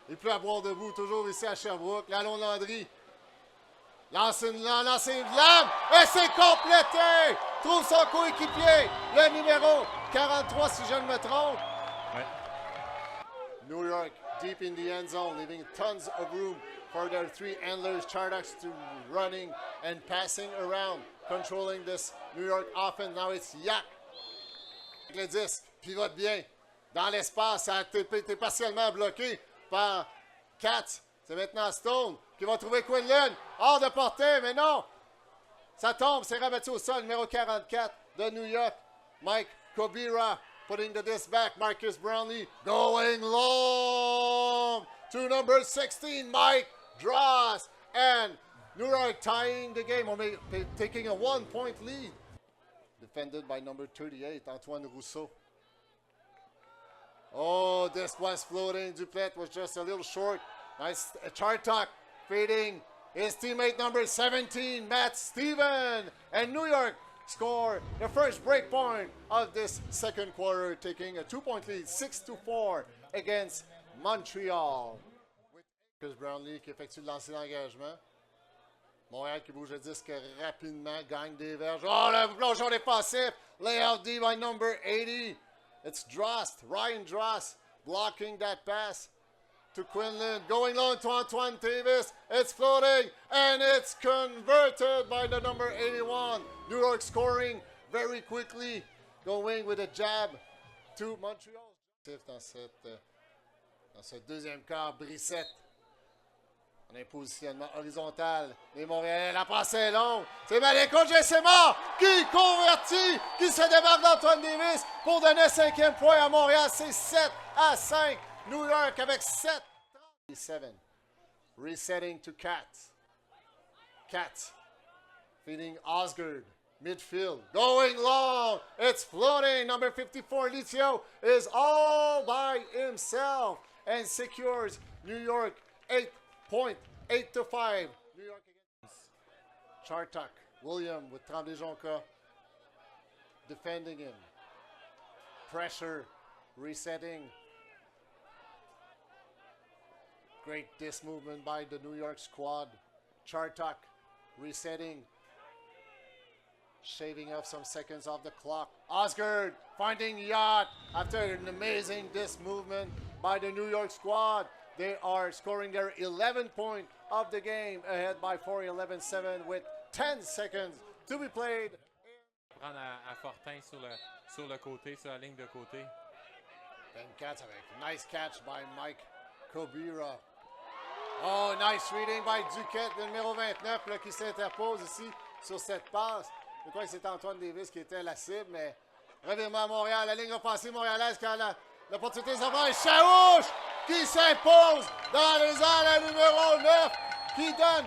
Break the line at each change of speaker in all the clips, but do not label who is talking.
Il pleut à boire debout, toujours ici à Sherbrooke. Lalonde Landry lance une lame et c'est complété! Trouve son coéquipier, le numéro 43 si je ne me trompe.
Ouais.
New York deep in the end zone, leaving tons of room for their three handlers, Chardox to running and passing around, controlling this New York offense. Now it's Yak. Le disque pivote bien dans l'espace, ça a été partiellement bloqué par Katz. C'est maintenant Stone qui va trouver Quinlan. Hors de portée, mais non! Ça tombe, c'est rabattu au sol, numéro 44 de New York. Mike Kobira putting the disc back. Marcus Brownlee going long to number 16, Mike Dross. And New York tying the game, or taking a 1-point lead. Defended by number 38, Antoine Rousseau. Oh, this was floating. Duplette was just a little short. Nice Chartok feeding his teammate number 17, Matt Steven. And New York score the first break point of this second quarter, taking a 2-point lead, 6-4 against Montreal. Chris Brownlee qui effectue le lancer d'engagement. Montréal qui bouge le disque rapidement, gagne des verges. Oh, le plongeon défensif. Layout D by number 80. It's Drost, Ryan Drost, blocking that pass to Quinlan. Going long to Antoine Davis. It's floating, and it's converted by the number 81. New York scoring very quickly. Going with a jab to Montreal. Dans ce deuxième quart, Brissette. En impositionnement horizontal. Les Montréalais, la passe est longue. C'est Maléco Jessema qui convertit, qui se débarque d'Antoine Davis pour donner 5e point à Montréal. C'est 7-5. New York avec 7. Resetting to Katz. Katz feeding Osgood. Midfield. Going long. It's floating. Number 54, Licio, is all by himself and secures New York 8 point, 8-5. New York against Chartok. William with Tremblay-Jonca defending him. Pressure, resetting. Great disc movement by the New York squad. Chartok resetting. Shaving off some seconds off the clock. Osgood finding Yacht after an amazing disc movement by the New York squad. They are scoring their 11th point of the game, ahead by 4, 11-7 with 10 seconds to be played.
Prendre à Fortin sur le côté, sur la ligne de côté.
Ben Katz avec nice catch by Mike Kobira. Oh, nice reading by Duquette, le numéro 29, là, qui s'interpose ici sur cette passe. Je crois que c'est Antoine Davis qui était la cible, mais revirement à Montréal, la ligne offensive montréalaise qui a l'opportunité de savoir. Chaouche qui s'impose dans les airs, la numéro 9, qui donne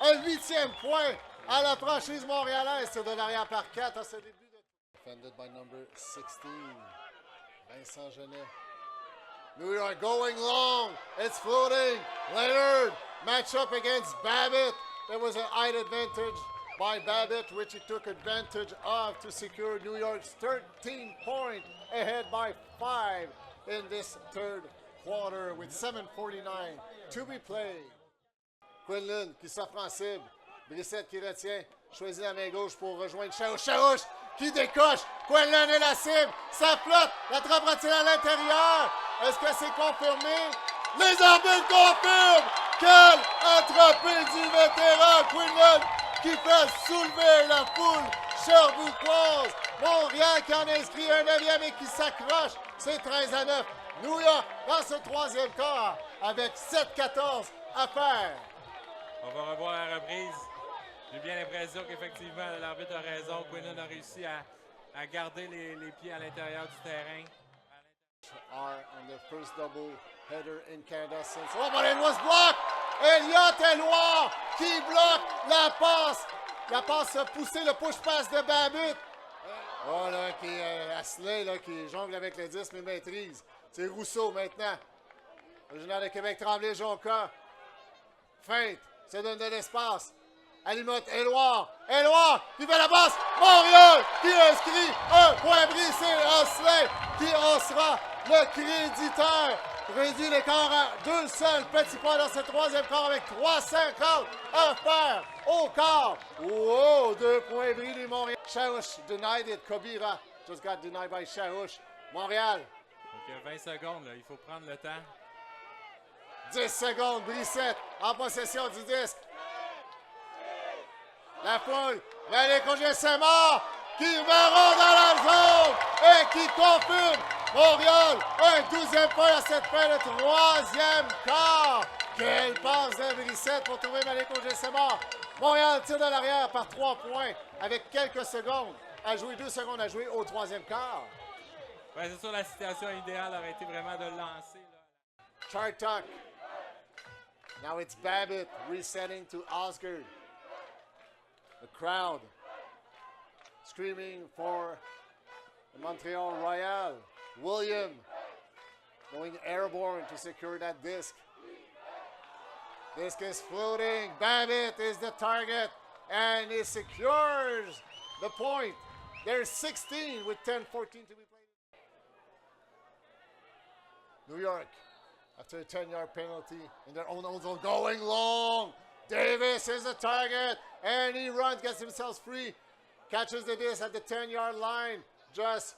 un 8e point à la franchise montréalaise. C'est de l'arrière par 4 à ce début de... Defended by number 16, Vincent Genet. New York going long. It's floating. Leonard match up against Babbitt. There was an height advantage by Babbitt, which he took advantage of to secure New York's 13 point, ahead by 5 in this third quarter with 7:49 to be played. Quinlan qui s'offre en cible. Brissette qui retient. Choisit la main gauche pour rejoindre Chaouche. Chaouche qui décoche. Quinlan est la cible. Ça flotte. L'attrapera-t-il à l'intérieur? Est-ce que c'est confirmé? Les arbitres confirment! Quelle attrapée du vétéran Quinlan qui fait soulever la foule cherbouquoise. Montréal qui en inscrit un 9e et qui s'accroche. C'est 13-9. New York dans ce troisième quart avec 7-14 à faire.
On va revoir la reprise. J'ai bien l'impression qu'effectivement, l'arbitre a raison. Quinlan a réussi à garder les pieds à l'intérieur du terrain.
Are on the first double header in Canada since... Oh, but it was blocked! Elliott Elloire qui bloque la passe. La passe poussée, le push-pass de Babbitt. Oh là, qui est Asselin, là, qui jongle avec le 10 mais maîtrise. C'est Rousseau maintenant. Originaire de Québec, Tremblay-Jonca. Feinte, se donne de l'espace. Alimote, Éloire qui fait la passe. Montréal qui inscrit un point brisé. Asselin qui en sera le créditeur réduit l'écart à 2 seuls petits points dans ce troisième quart avec 3,50 à faire au quart. Wow, 2 points brillés Montréal. Chaouche denied it. Kobira just got denied by Chaouche. Montréal.
Donc, il y a 20 secondes, là. Il faut prendre le temps.
10 secondes, Brissette en possession du disque. La foule, les congésements qui verront dans la zone et qui confirme Montréal, un 12e point à cette fin, le troisième quart. Quelle passe de Brissette pour trouver Maléco Gessema. Montréal tire de l'arrière par 3 points avec quelques secondes à jouer, 2 secondes à jouer au troisième quart.
Ouais, c'est sûr, la situation idéale aurait été vraiment de lancer. Là.
Chartok. Now it's Babbitt resetting to Osgood. The crowd screaming for the Montreal Royal. William going airborne to secure that disc. Disc is floating. Babbitt is the target and he secures the point. There's 16 with 10:14 to be played. New York, after a 10-yard penalty in their own zone, going long. Davis is the target, and he runs, gets himself free, catches the disc at the 10-yard line, just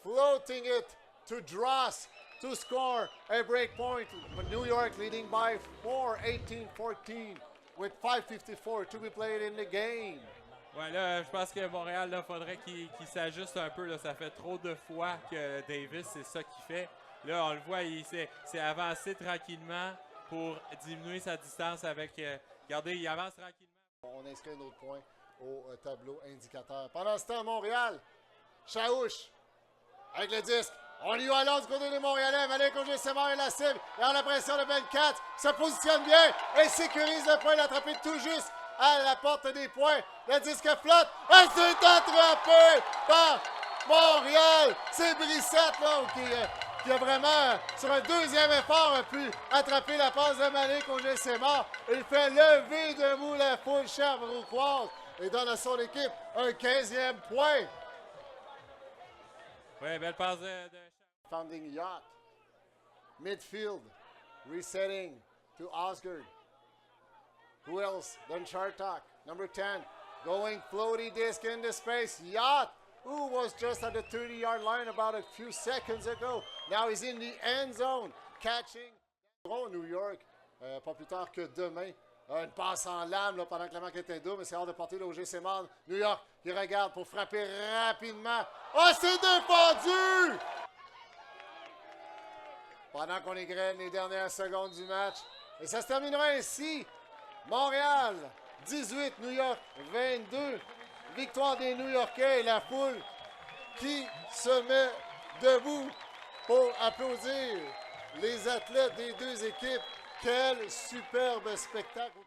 floating it to Dross to score a break point. New York leading by 4, 18-14, with 5:54 to be played in the game.
Ouais, là, je pense que Montréal, il faudrait qu'il s'ajuste un peu. Là. Ça fait trop de fois que Davis, c'est ça qu'il fait. Là, on le voit, il s'est avancé tranquillement pour diminuer sa distance avec... regardez, il avance tranquillement.
On inscrit un autre point au tableau indicateur. Pendant ce temps, Montréal, Chaouche, avec le disque. On y va alors du côté des Montréalais. Maléco Gessema est la cible. Et en la pression de 24, se positionne bien et sécurise le point d'attraper tout juste à la porte des points. Le disque flotte et c'est attrapé par Montréal. C'est Brissette là, qui a vraiment, sur un deuxième effort, a pu attraper la passe de Maléco Gessema. Il fait lever debout la foule cherbrouquoise et donne à son équipe un 15e point.
Oui, belle passe de...
Founding Yacht. Midfield. Resetting to Osgood. Who else than Chartok? Number 10. Going floaty disc into space. Yacht, who was just at the 30-yard line about a few seconds ago. Now he's in the end zone. Catching. New York, pas plus tard que demain. Une passe en lame là, pendant que la marque était double, mais c'est hors de portée au Gessema. New York qui regarde pour frapper rapidement. Oh, c'est défendu! Pendant qu'on égrène les dernières secondes du match. Et ça se terminera ainsi. Montréal, 18, New York, 22. Victoire des New-Yorkais et la foule qui se met debout pour applaudir les athlètes des deux équipes. Quel superbe spectacle!